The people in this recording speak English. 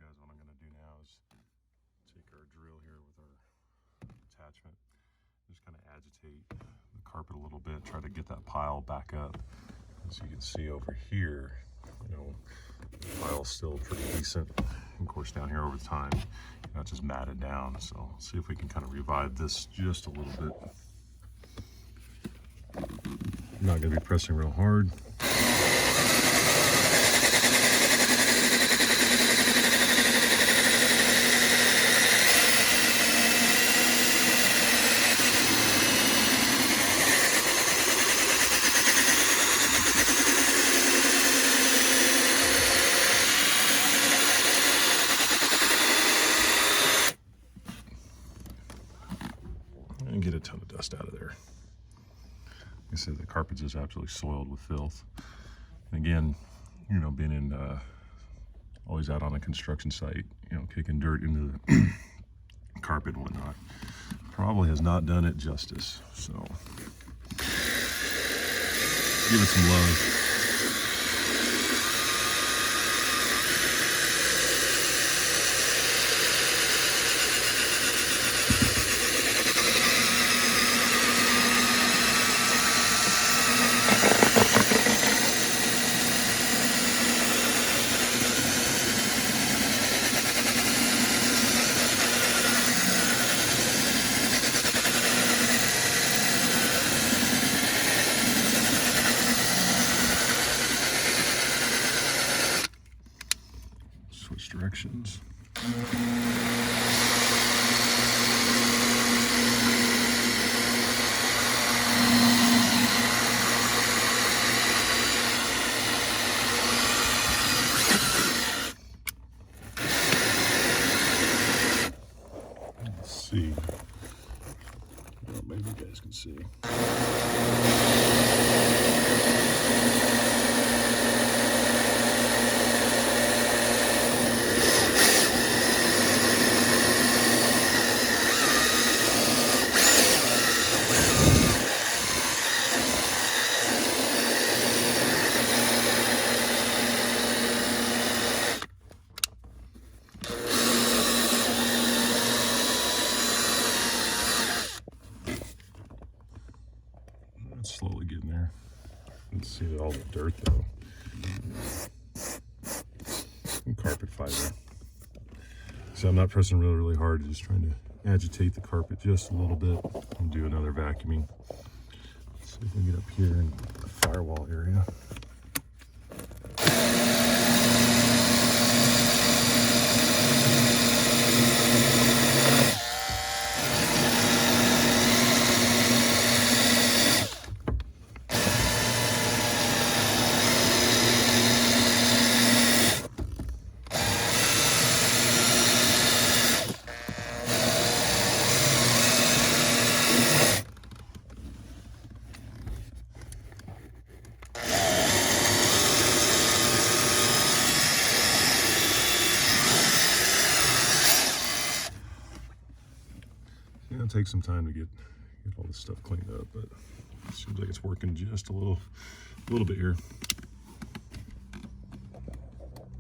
guys, what I'm going to do now is take our drill here with our attachment, just kind of agitate the carpet a little bit, try to get that pile back up. As you can see over here, you know, the pile's still pretty decent. And of course, down here over time, it's just matted down. So let's see if we can kind of revive this just a little bit. I'm not going to be pressing real hard. And get a ton of dust out of there. Like I said, the carpet's just absolutely soiled with filth. And again, you know, being in always out on a construction site, you know, kicking dirt into the carpet and whatnot, probably has not done it justice. So give it some love. Switch directions. Let's see. Well, maybe you guys can see. It's slowly getting there. Let's see all the dirt though. And carpet fiber. So I'm not pressing really hard, just trying to agitate the carpet just a little bit and do another vacuuming. Let's see if we can get up here in the firewall area. It'll take some time to get all this stuff cleaned up, but it seems like it's working just a little bit here.